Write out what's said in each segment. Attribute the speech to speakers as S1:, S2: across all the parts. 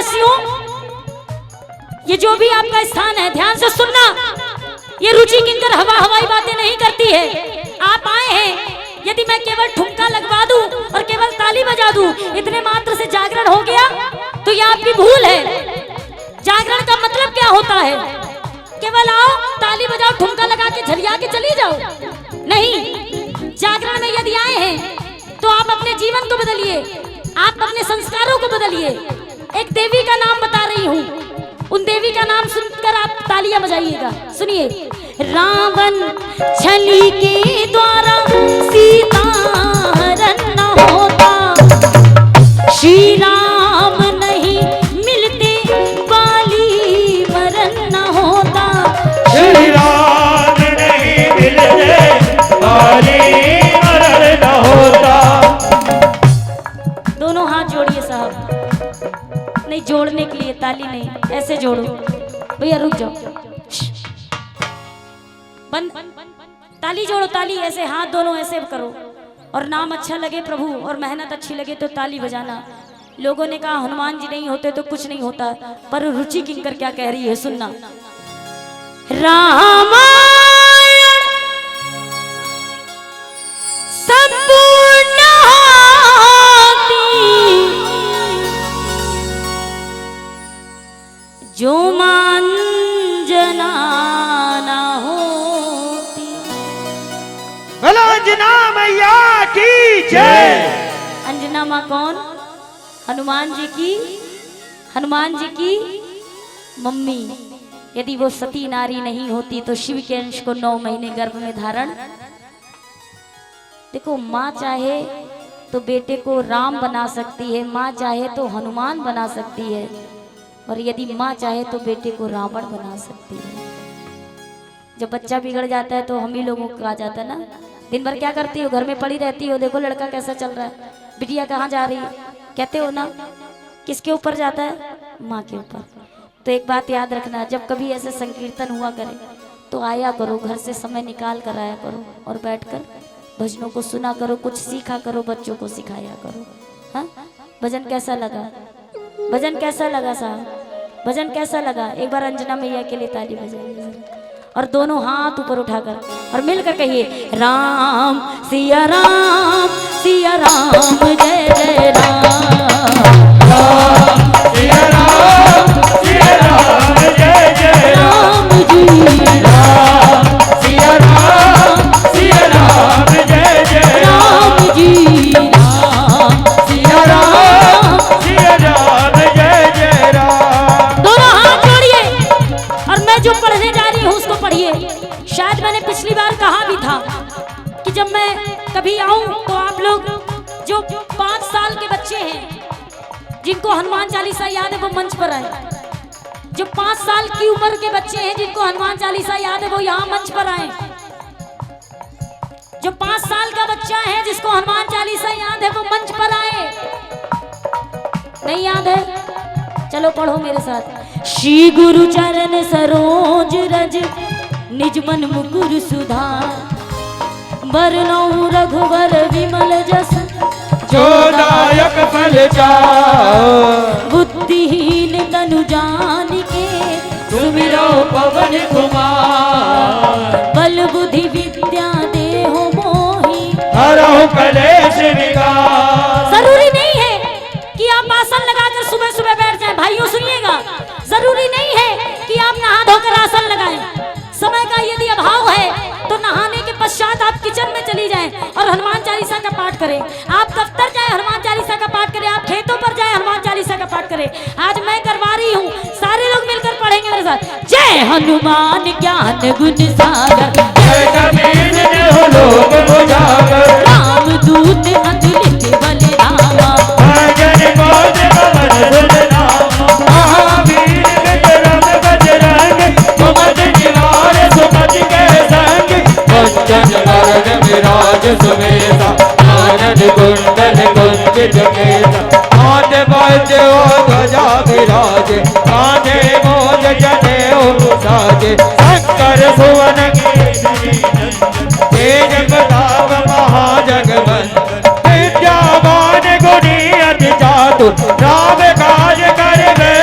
S1: वासियों, ये जो भी आपका स्थान है ध्यान से सुनना। ये रुचि किंकर हवा हवाई बातें नहीं करती है। आप आए हैं, यदि मैं केवल ठुमका लगवा दूं और केवल ताली बजा दूं, इतने मात्र से जागरण हो गया तो ये आपकी भूल है। जागरण का मतलब क्या होता है? केवल आओ, ताली बजाओ, ठुमका लगा के झरिया के चली जाओ? नहीं, जागरण में यदि आए हैं तो आप अपने जीवन को बदलिए, आप अपने संस्कारों को बदलिए। एक देवी का नाम बता रही हूँ, उन देवी का नाम सुनकर आप तालियां बजाइएगा। सुनिए। रावण छली के द्वारा सीता हरण न होता, श्री राम नहीं मिलते बाली मरण न होता,
S2: श्री राम नहीं मिलते बाली मरण न होता।
S1: दोनों हाथ जोड़िए साहब। नहीं, जोड़ने के लिए ताली नहीं, ऐसे जोड़ो। भैया रुक जाओ, बंद। ताली जोड़ो, ताली ऐसे, हाथ दोनों ऐसे करो। और नाम अच्छा लगे प्रभु और मेहनत अच्छी लगे तो ताली बजाना। लोगों ने कहा हनुमान जी नहीं होते तो कुछ नहीं होता, पर रुचि किंकर क्या कह रही है सुनना। रामायण संपूर्ण जो मांजना ना होती।
S2: बोलो अंजना मैया की जय।
S1: अंजना माँ कौन? हनुमान जी की, हनुमान जी की मम्मी। यदि वो सती नारी नहीं होती तो शिव के अंश को 9 महीने गर्भ में धारण। देखो, माँ चाहे तो बेटे को राम बना सकती है, माँ चाहे तो हनुमान बना सकती है, और यदि माँ चाहे तो बेटे को रावण बना सकती है। जब बच्चा बिगड़ जाता है तो हम ही लोगों को कहा जाता है ना, दिन भर क्या करती हो, घर में पड़ी रहती हो, देखो लड़का कैसा चल रहा है, बिटिया कहाँ जा रही है, कहते हो ना। किसके ऊपर जाता है? माँ के ऊपर। तो एक बात याद रखना, जब कभी ऐसे संकीर्तन हुआ करे तो आया करो, घर से समय निकाल कर आया करो और बैठकर भजनों को सुना करो, कुछ सीखा करो, बच्चों को सिखाया करो। हाँ, भजन कैसा लगा? भजन कैसा लगा साहब? भजन कैसा लगा? एक बार अंजना मैया के लिए ताली बजाइए और दोनों हाथ ऊपर उठाकर और मिलकर कहिए, राम सिया राम जय जय राम,
S2: राम सिया राम जय जय राम
S1: जी,
S2: राम सिया राम जय जय
S1: राम जी, राम
S2: सिया राम जय जय राम।
S1: दोनों हाथ जोड़िए और मैं जो पढ़ने जा रही हूँ उसको पढ़िए। शायद मैंने पिछली बार कहा भी था कि जब मैं कभी आऊं तो आप लोग जो 5 साल के बच्चे हैं जिनको हनुमान चालीसा याद है वो मंच पर आए। जो 5 साल की उम्र के बच्चे हैं जिनको हनुमान चालीसा याद है वो यहाँ मंच पर आए। जो 5 साल का बच्चा है जिसको हनुमान चालीसा याद है वो मंच पर आए। नहीं याद है? चलो पढ़ो मेरे साथ। श्री गुरु चरण सरोज रज निज मन मुकुर सुधार, बरनौ रघुवर विमल जस
S2: जो दायक फल चार,
S1: बुद्धिहीन तनु जानिके
S2: सुमिरो पवन कुमार,
S1: बल बुद्धि विद्या देहो मोहि
S2: हरहु कलेश विकार।
S1: जरूरी नहीं है कि आप आसन लगाकर सुबह सुबह बैठ जाएं। भाइयों सुनिएगा, जरूरी नहीं है कि आप नहा धोकर आसन लगाएं। समय का यदि अभाव है तो नहाने के पश्चात आप किचन में चली जाएं और हनुमान चालीसा का पाठ करें। आप दफ्तर जाएं, हनुमान चालीसा का पाठ करें। आप खेतों पर जाएं, हनुमान चालीसा का पाठ करें। आज मैं करवा रही हूँ, सारे लोग मिलकर पढ़ेंगे मेरे साथ। जय हनुमान ज्ञान गुण सागर,
S2: जय कबीर हो लोक उजागर,
S1: राम दूत अतुलित बलरामा,
S2: भजन बोध पवन सुत नामा, महावीर विक्रम बजरंग, सुमति निवार सुमति के संग, कंचन वरन विराज सुवेसा, आनंद कुंडल कुंजित केसा, हाथ वज्र और ध्वजा विराजे, कांधे मोज जनेऊ साजे, शंकर सुवन केसरी नंदन, तेज प्रताप महाजगवंदन, विद्यावान गुणी अति चातुर, राम काज करिबे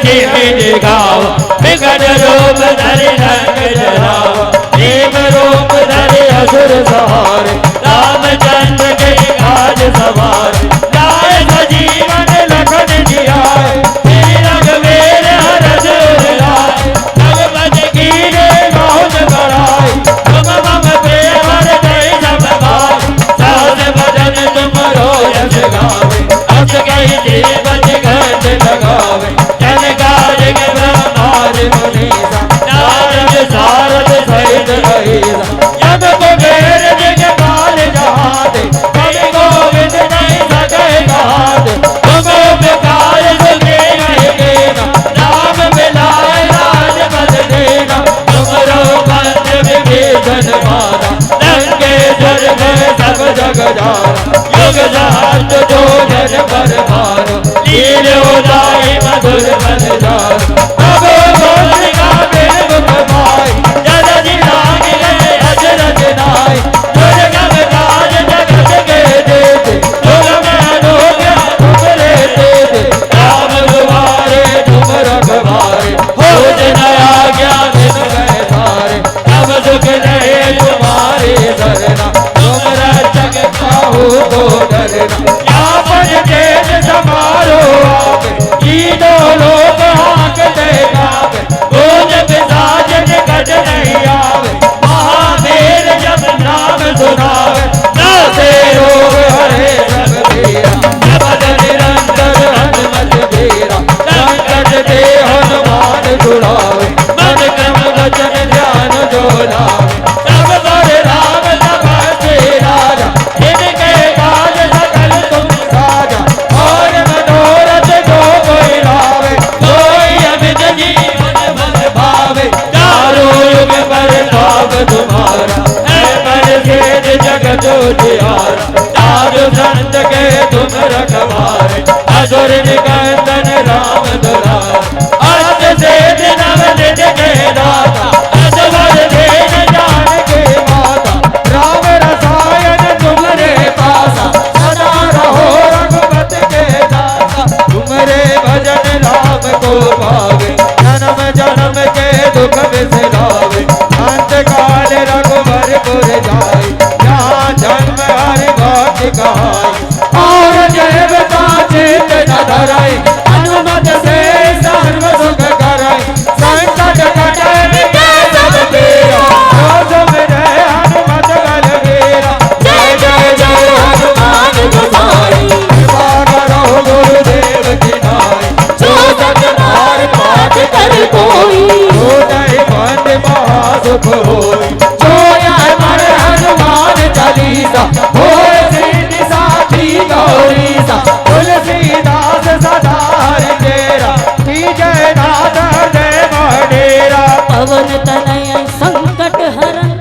S2: जी गाव विकट रूप धरि रंग जराव भीम रूप धरि असुर सहारे रामचंद्र के काज सवार लाए सजीवन लखन जियाए श्री रघुवीर हरष उर लाए भगवत कीने बहुत बड़ाई तुम मम प्रेम हृदय सब भाई सहज भजन तुम रोयस गावे अस कहि जीवन घट लगावे जन कार्य ब्रह्मादि मुनीसा नारद सारद सहित रहीसा यद कुबेर जग काल जहाते बड़े गोविंद नहीं सके कहाते तुम उपकार सुने नहीं देना राम मिलाए राज पद देना तुम रघुवंश विभीषण माता लंकेश्वर भय सब जग जाना युग सहस्त्र जो जन पर भारो लील उदाई मधुर बन जानो प्रभु गोपिका बिन मुख पाई जगति लागी गए अजरज नाई दुर्गम काज जगत के देते दुर्गम अनोखे तुमरे देते राम दुआरे तुम रखवारे हो जन आज्ञा बिन गए सारे तब सुख रहे तुम्हारे शरणा तुम रक्षक काहू को डरना यापन तेज समारो आवे तीनों लोग हांकते गावे बोझ पिशाच निकट नहीं आवे महावीर जब नाम सुनावे नासे रोग हरे सब पीरा जपत निरंतर हनुमत बीरा संकट ते हनुमान छुड़ावे मन क्रम वचन ध्यान जो लावे सब पर राम तपस्वी राजा इनके काज सकल तुम साजा और मनोरथ जो कोई लावे कोई अमित जीवन बल भावे चारों युग पर ताप तुम्हारा है परिषेद जगत उजियारा साधु संत के तुम रखवारे असुर निकंदन राम दुलारे अष्ट सिद्धि नव निधि के दाता असवर देन जान के माता राम रसायन तुम्हारे पासा सदा रहो रघुपत के दासा तुम्हारे भजन राम को पावे जन्म जन्म के दुख बिसरावे अंत काल रघुवर पुर जाई जहाँ जन्म हरि भक्ति कहाई और जय का चित न धराई हनुमत से सर्व सुख कराई संकट कटे मिटे सब पीरा रोज मेरे हनुमत बलवीरा जय जय जय हनुमान गोसाई कृपा करो गुरुदेव की नाई जो सत बार पाठ कर कोई हो जाए मन महासुख होई जो यह मन हनुमान चालीसा होए सिद्धि साखी गौरीसा तुलसीदास सदा हरि तेरा जय नाथ जय मडेरा
S1: पवन तनय संकट हरन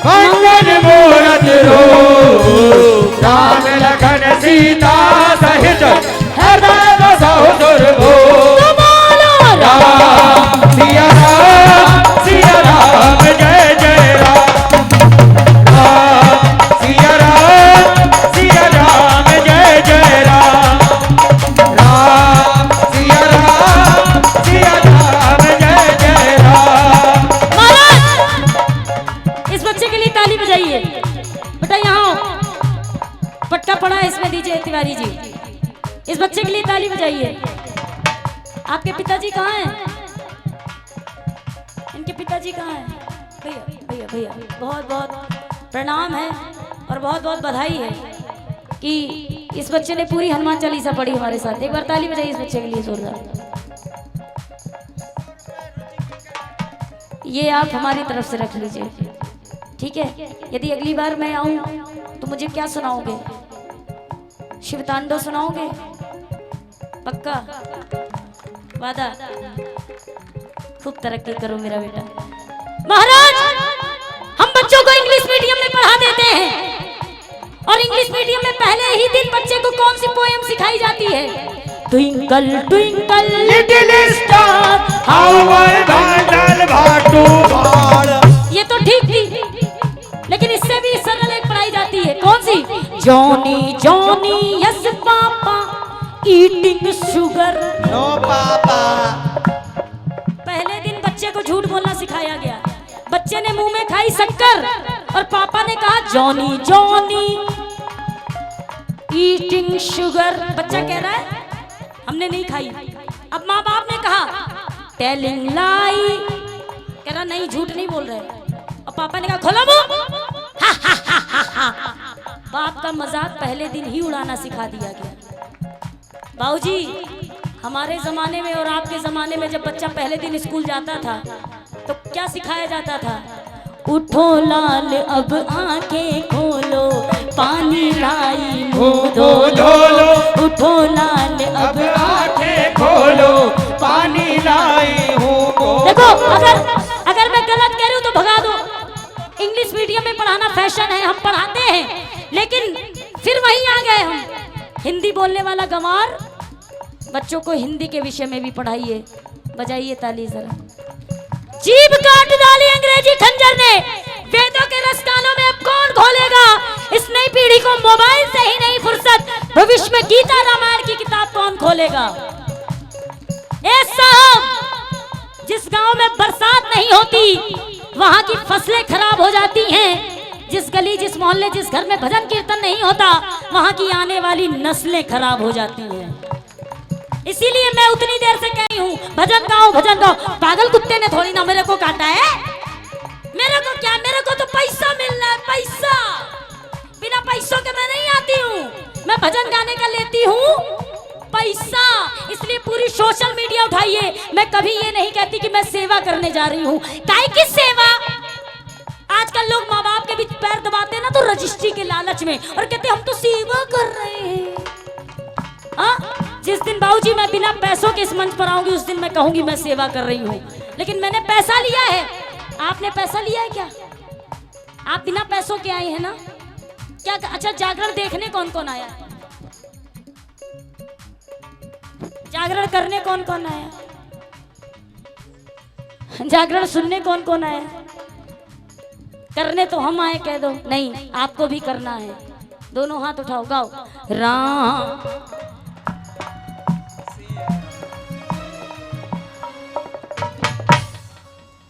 S2: मंगल मूरत रूप राम लखन सीता सहित हृदय बसहु दुर्भोग राम सिया राम जय जय राम सिया राम जय जय राम राम सिया राम जय जय राम।
S1: महाराज इस बच्चे के लिए ताली बजाइए बेटा। यहाँ पट्टा पड़ा है इसमें दीजिए तिवारी जी। इस बच्चे के लिए ताली बजाइए। आपके पिताजी कहाँ हैं? इनके पिताजी कहाँ हैं? भैया भैया भैया बहुत बहुत प्रणाम है और बहुत बहुत बधाई है कि इस बच्चे ने पूरी हनुमान चालीसा पढ़ी हमारे साथ। एक बार ताली बजाइए इस बच्चे के लिए जोरदार। ये आप हमारी तरफ से रख लीजिए, ठीक है? यदि अगली बार मैं आऊं तो मुझे क्या सुनाओगे? शिवतांडव सुनाओगे? पक्का वादा? खूब तरक्की करो मेरा बेटा। महाराज हम बच्चों को इंग्लिश मीडियम में पढ़ा देते हैं और इंग्लिश मीडियम में पहले ही दिन बच्चे को कौन सी पोएम सिखाई जाती है? Twinkle twinkle little star how I wonder what you are. ये तो ठीक थी, लेकिन इससे भी सरल एक पढ़ाई जाती है। कौन सी? Johnny Johnny yes papa eating sugar
S3: no papa.
S1: को झूठ बोलना सिखाया गया। बच्चे ने मुंह में खाई शक्कर और पापा ने कहा जॉनी जॉनी ईटिंग शुगर। बच्चा कह रहा है हमने नहीं खाई। अब माँ बाप ने कहा टेलिंग लाई, कह रहा नहीं झूठ नहीं बोल रहे। और पापा ने कहा खोलो मुंह। बाप का मजाक पहले दिन ही उड़ाना सिखा दिया गया। बाबूजी हमारे जमाने में और आपके जमाने में जब बच्चा पहले दिन स्कूल जाता था तो क्या सिखाया जाता था? उठो लाल अब आंखें खोलो, पानी लाई मुंह धो लो। उठो लाल अब आंखें खोलो,
S2: पानी लाई हूँ।
S1: देखो अगर मैं गलत कह रही हूँ तो भगा दो। इंग्लिश मीडियम में पढ़ाना फैशन है, हम पढ़ाते हैं, लेकिन फिर वहीं आ गए हम। हिंदी बोलने वाला गंवार बच्चों को हिंदी के विषय में भी पढ़ाइए। बजाइए ताली जरा। जीभ काट डाली अंग्रेजी खंजर ने, वेदों के रस कानों में अब कौन घोलेगा? इस नई पीढ़ी को मोबाइल से ही नहीं फुर्सत, भविष्य में गीता रामायण की किताब कौन खोलेगा? ए साहब, जिस गांव में बरसात नहीं होती वहां की फसलें खराब हो जाती हैं। जिस गली, जिस मोहल्ले, जिस घर में भजन कीर्तन नहीं होता वहां की आने वाली नस्लें खराब हो जाती हैं। इसीलिए मैं उतनी देर से कह रही हूँ भजन गाओ भजन गाओ। पागल कुत्ते ने थोड़ी ना मेरे को काटा है। मेरे को क्या, मेरे को तो पैसा मिलना है, पैसा। बिना पैसों के मैं नहीं आती हूँ। मैं भजन गाने का लेती हूँ पैसा। इसलिए पूरी सोशल मीडिया उठाइए। मैं कभी ये नहीं कहती कि मैं सेवा करने जा रही हूँ। काहे की सेवा? आजकल लोग माँ बाप के बीच पैर दबाते हैं ना तो रजिस्ट्री के लालच में, और कहते हम तो सेवा कर रहे हैं। हाँ, जिस दिन बाबूजी मैं बिना पैसों के इस मंच पर आऊंगी उस दिन मैं कहूंगी मैं सेवा कर रही हूँ। लेकिन मैंने पैसा लिया है। आपने पैसा लिया है क्या? आप बिना पैसों के आए हैं ना? क्या? अच्छा, जागरण देखने कौन कौन आया? जागरण करने कौन कौन आया? जागरण सुनने कौन कौन आया? करने तो हम आए, कह दो। नहीं, आपको भी करना है। दोनों हाथ उठाओ, गाओ राम।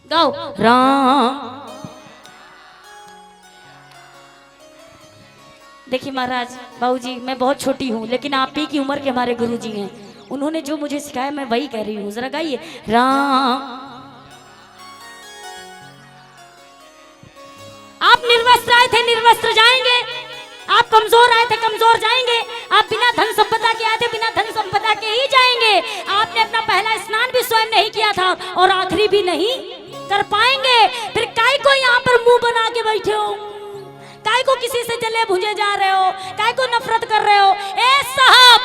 S1: गाओ राम। देखिए महाराज, बाबूजी, मैं बहुत छोटी हूँ लेकिन आप ही की उम्र के हमारे गुरुजी हैं। उन्होंने जो मुझे सिखाया मैं वही कह रही हूँ। जरा गाइए राम। आप निर्वस्त्र आए थे, निर्वस्त्र जाएंगे। आप कमजोर आए थे, कमजोर जाएंगे। आप बिना धन संपदा के आए थे, बिना धन संपदा के ही जाएंगे। आपने अपना पहला स्नान भी स्वयं नहीं किया था और आखिरी भी नहीं कर पाएंगे। फिर काय को यहाँ पर मुंह बना के बैठे हो? काय को किसी से जले भुंजे जा रहे हो? काय को नफरत कर रहे हो? ए साहब,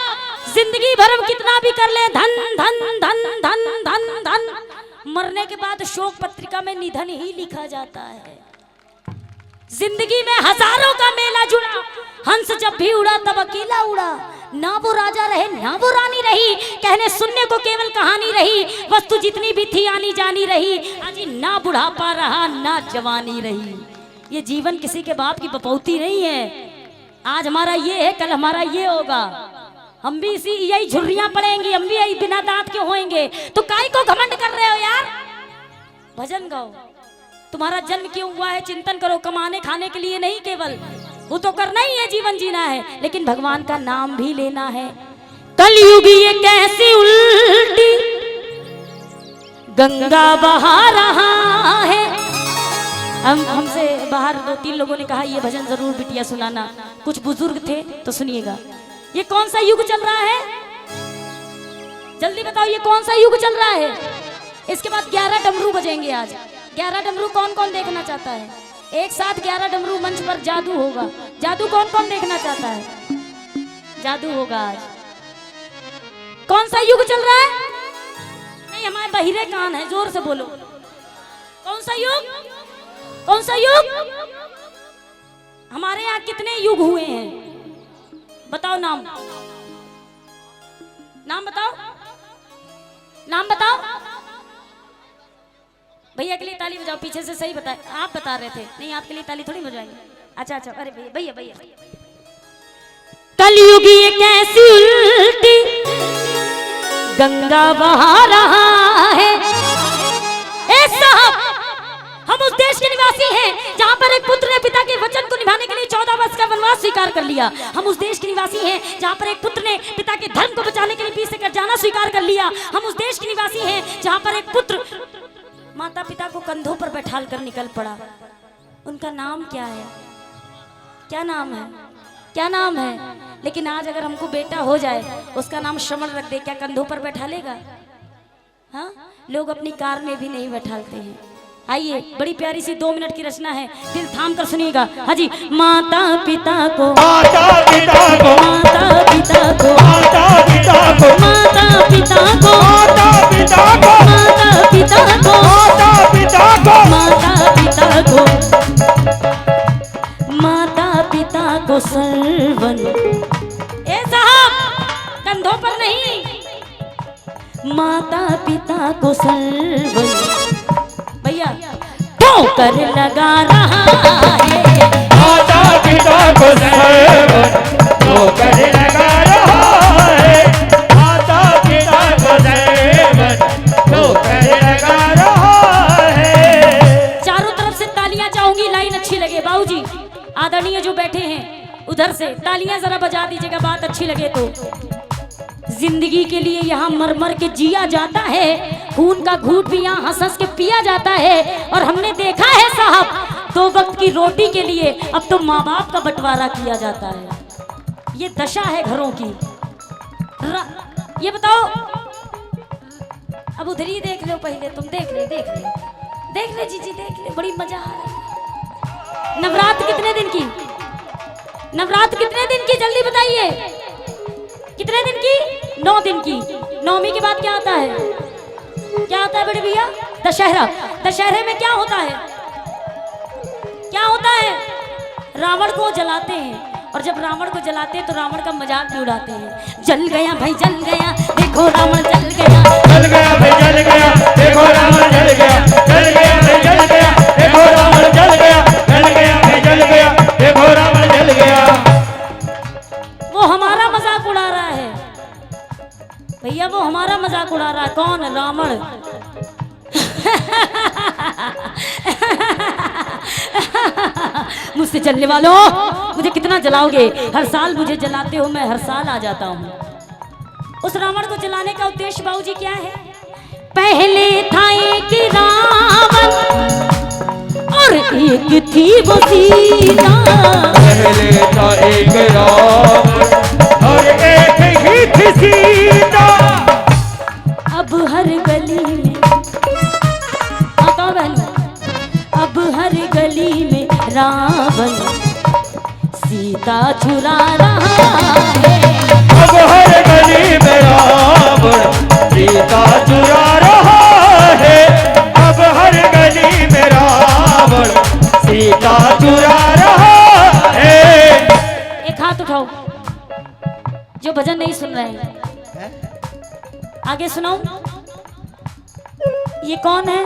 S1: जिंदगी भर हम कितना भी कर ले, धन धन धन धन धन धन, मरने के बाद शोक पत्रिका में निधन ही लिखा जाता है। जिंदगी में हजारों का मेला जुड़ा, हंस जब भी उड़ा तब अकेला उड़ा। ना वो राजा रहे ना वो रानी रही, कहने सुनने को केवल कहानी रही। वस्तु जितनी भी थी आनी जानी रही, अजी ना बुढ़ापा रहा ना जवानी रही। ये जीवन किसी के बाप की बपौती नहीं है। आज हमारा ये है, कल हमारा ये होगा। हम भी इसी यही झुर्रियां पड़ेंगी, हम भी यही बिना दांत के होएंगे। तो काहे को घमंड कर रहे हो यार? भजन गाओ। तुम्हारा जन्म क्यों हुआ है चिंतन करो। कमाने खाने के लिए नहीं, केवल वो तो करना ही है, जीवन जीना है, लेकिन भगवान का नाम भी लेना है। कलयुग ये कैसी उल्टी गंगा बहा रहा है। हमसे बाहर 2-3 लोगों ने कहा ये भजन जरूर बिटिया सुनाना। कुछ बुजुर्ग थे तो सुनिएगा। ये कौन सा युग चल रहा है? जल्दी बताओ, ये कौन सा युग चल रहा है? इसके बाद 11 डमरू बजेंगे आज। 11 डमरू कौन कौन देखना चाहता है? एक साथ 11 डमरू मंच पर जादू होगा। जादू कौन कौन देखना चाहता है? जादू होगा आज। कौन सा युग चल रहा है? नहीं, हमारे बहिरे कान है, जोर से बोलो। कौन सा युग? कौन सा युग? हमारे यहाँ कितने युग हुए हैं? बताओ नाम। नाम बताओ, नाम बताओ। भैया के लिए ताली बजाओ। पीछे से सही बताए, आप बता रहे थे। नहीं, आपके लिए ताली थोड़ी बजाएंगे। अच्छा अच्छा, अरे भैया भैया भैया। कलयुग ये कैसी उल्टी गंगा बहा रहा है। ए हम उस देश के निवासी हैं जहाँ पर एक पुत्र ने पिता के वचन को निभाने के लिए 14 वर्ष का वनवास स्वीकार कर लिया। हम उस देश के निवासी हैं जहाँ पर एक पुत्र ने पिता के धर्म को बचाने के लिए पीछे कर जाना स्वीकार कर लिया। हम उस देश के निवासी हैं जहाँ पर एक पुत्र माता पिता को कंधों पर बैठाल कर निकल पड़ा। उनका नाम क्या है? क्या नाम है? क्या नाम है? लेकिन आज अगर हमको बेटा हो जाए, उसका नाम श्रवण रख दे, क्या कंधों पर बैठा लेगा? हाँ, लोग अपनी कार में भी नहीं बैठालते हैं। आइए, बड़ी प्यारी सी 2 मिनट की रचना है, दिल थाम कर सुनिएगा। हाँ जी। माता पिता को,
S2: माता पिता को,
S1: माता पिता को,
S2: माता पिता को,
S1: माता पिता को,
S2: माता पिता को,
S1: माता पिता को,
S2: माता पिता को,
S1: माता पिता को, माता पिता को सर्वन। ए साहब, कंधों पर नहीं, माता पिता को सर्वन भैया ठोकर लगा रहा है।
S2: माता पिता को सर्वन ठोकर लगा रहा है। माता पिता को सर्वन ठोकर लगा रहा है।
S1: चारों तरफ से तालियां चाहूंगी, लाइन अच्छी लगे। बाबूजी आदरणीय जो बैठे हैं उधर से तालियां जरा बजा दीजिएगा, बात अच्छी लगे तो। जिंदगी के लिए यहाँ मर मर के जिया जाता है, खून का घूंट भी यहाँ हंस हंस के पिया जाता है। और हमने देखा है साहब, 2 वक्त की रोटी के लिए अब तो माँ बाप का बंटवारा किया जाता है। ये दशा है घरों की। ये बताओ, अब उधर ही देख लो, पहले तुम देख ले जीजी, देख ले, बड़ी मजा आ रही है। नवरात्र कितने दिन की? नवरात्र कितने दिन की? जल्दी बताइए, कितने दिन की? 9 दिन की। 9वीं के बाद क्या आता है? क्या आता है बड़े भैया? दशहरा। दशहरे में क्या होता है? क्या होता है? रावण को जलाते हैं, और जब रावण को जलाते हैं तो रावण का मजाक भी उड़ाते हैं। जल गया भाई जल गया, देखो रावण जल गया,
S2: जल गया भाई जल गया, देखो रावण जल गया, जल गया भाई जल गया, देखो रावण जल गया, जल गया भाई जल गया, देखो रावण जल गया।
S1: वो हमारा मजाक उड़ा रहा है भैया, वो हमारा मजाक उड़ा रहा है। कौन? रावण। मुझसे चलने वालों, मुझे कितना जलाओगे? हर साल मुझे जलाते हो, मैं हर साल आ जाता हूँ। उस रावण को जलाने का उद्देश्य बाबूजी क्या है? पहले था एक रावण और एक थी वो सीता।
S2: पहले था एक रावण और एक ही थी सीता।
S1: अब हर गली में, अब हर गली में रावण सीता चुरा रहा है।
S2: अब हर गली में रावण सीता चुरा रहा है। अब हर गली में रावण सीता चुरा रहा है।
S1: एक हाथ उठाओ जो भजन नहीं सुन रहे हैं, आगे सुनाओ। ये कौन है?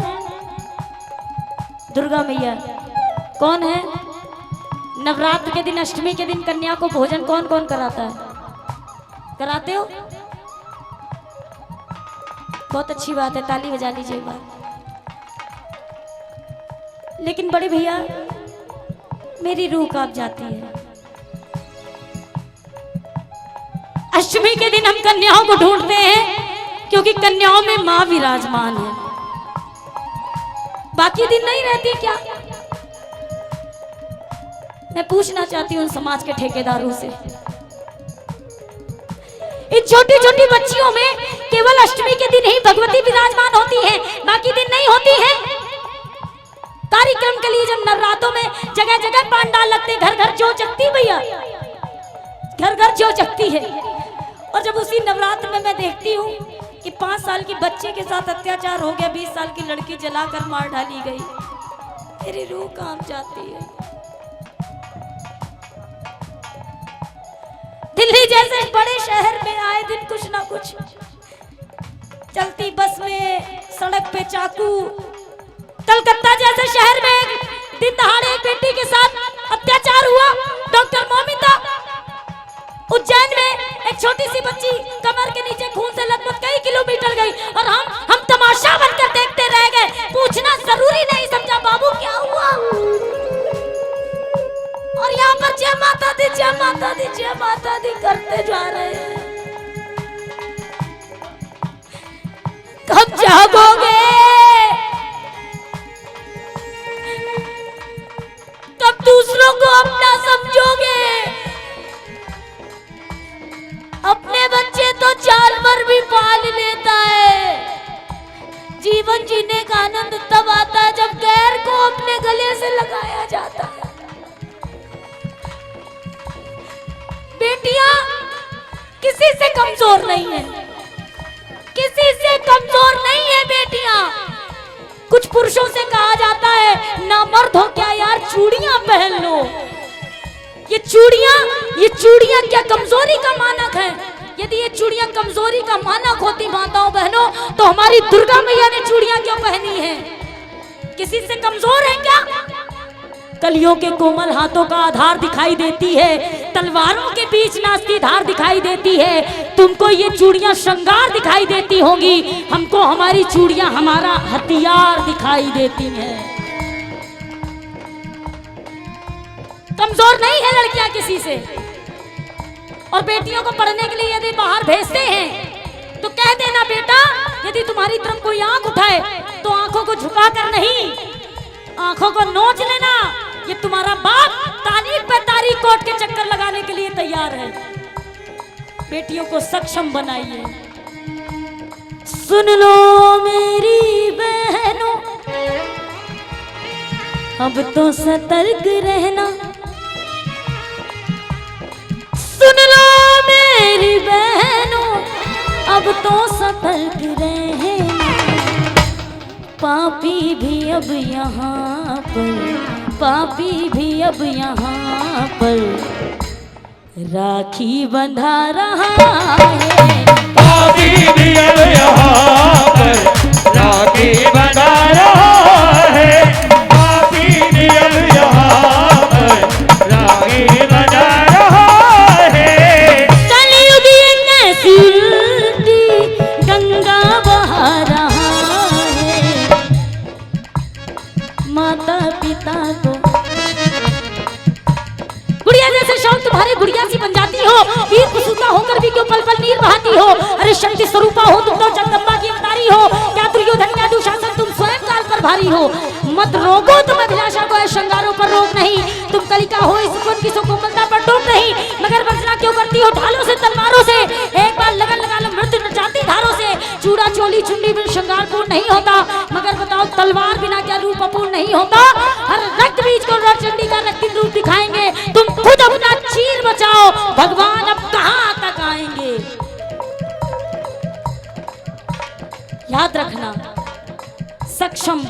S1: दुर्गा मैया। कौन है? नवरात्र के दिन, अष्टमी के दिन कन्या को भोजन कौन कौन कराता है? कराते हो? बहुत अच्छी बात है, ताली बजा लीजिए एक बार। लेकिन बड़े भैया, मेरी रूह कांप जाती है। अष्टमी के दिन हम कन्याओं को ढूंढते हैं क्योंकि कन्याओं में मां विराजमान है, बाकी दिन नहीं रहती क्या? मैं पूछना चाहती हूँ समाज के ठेकेदारों से, इन छोटी छोटी बच्चियों में केवल अष्टमी के दिन ही भगवती विराजमान होती है, बाकी दिन नहीं होती है। कार्यक्रम के लिए जब नवरात्रों में जगह जगह पंडाल लगते, घर घर जो जगती भैया, घर घर जो जगती है। और जब उसी नवरात्र में मैं देखती हूँ कि 5 साल की बच्चे के साथ अत्याचार हो गया, 20 साल की लड़की जलाकर मार डाली गई, मेरी रूह कांप जाती है। दिल्ली जैसे बड़े शहर में आए दिन कुछ ना कुछ, चलती बस में, सड़क पे चाकू। कलकत्ता जैसे शहर में दिन दहाड़े एक बेटी के साथ अत्याचार हुआ, डॉक्टर मोमिता। उज्जैन में एक छोटी सी बच्ची कमर के नीचे खून से लथपथ कई किलोमीटर गई और हम तमाशा बनकर देखते रह गए। पूछना जरूरी नहीं समझा बाबू दी करते जा रहे हैं। कब जागोगे? कब दूसरों को अपना समझोगे? अपने बच्चे तो जानवर भी पाल लेता है। जीवन जीने का आनंद तब आता है जब गैर को अपने गले से लगाया जाता है। बेटियां किसी से कमजोर नहीं है, किसी से कमजोर नहीं है बेटियां। कुछ पुरुषों से कहा जाता है ना मर्द हो क्या यार चूड़ियां पहन लो। ये चूड़ियां क्या कमजोरी का मानक है? यदि ये चूड़ियां कमजोरी का मानक होती माताओं बहनों तो हमारी दुर्गा मैया ने चूड़ियां क्यों पहनी है? किसी से कमजोर है क्या? कलियों के कोमल हाथों का आधार दिखाई देती है, तलवारों के बीच नाचती धार दिखाई देती है। तुमको ये चूड़ियां श्रृंगार दिखाई देती होंगी, हमको हमारी चूड़ियां हमारा हथियार दिखाई देती हैं। कमजोर नहीं है लड़कियां किसी से। और बेटियों को पढ़ने के लिए यदि बाहर भेजते हैं तो कह देना बेटा यदि तुम्हारी तरफ कोई आंख उठाए तो आंखों को झुकाकर नहीं, आंखों को नोच लेना। ये तुम्हारा बाप तारीख पे तारीख कोर्ट के चक्कर लगाने के लिए तैयार है। बेटियों को सक्षम बनाइए। सुन लो मेरी बहनों, अब तो सतर्क रहना। सुन लो मेरी बहनों, अब तो सतर्क रहना। पापी भी अब यहाँ पर, पापी भी अब यहाँ पर राखी बंधा रहा है।
S2: पापी भी अब यहाँ पर राखी बंधा रहा है। पापी भी अब यहाँ पर राखी बंधा रहा है।
S1: कलयुग कैसी उल्टी गंगा बहा रहा है। माता पिता को गुड़िया जैसे शौक तुम्हारे गुड़िया सी बन जाती हो। वीर प्रसूता होकर भी क्यों पल पल नीर बहाती हो? अरे शक्ति स्वरूपा हो तुम तो, जगदम्बा की अवतारी हो। क्या दुर्योधन या दुशासन तुम स्वयं काल पर भारी हो। मत रोको तुम अभिलाषा को, श्रृंगारों पर रोक नहीं। तुम कलिका हो इस की कोमलता पर टोक नहीं। मगर बंसना क्यों करती हो ढालों से तलवारों से? एक बार लगन लगा लो मृत्यु नचाती धारों से। चूड़ा चोली चुन्नी बिन श्रृंगार पूर्ण नहीं होता, मगर बताओ तलवार बिना क्या रूप अपूर्ण नहीं होता। हर रक्त बीज को चंडी का रक्तिम रूप दिखाएंगे। तुम खुद अपना चीर बचाओ, भगवान अब कहां तक आएंगे। याद रखना, सक्षम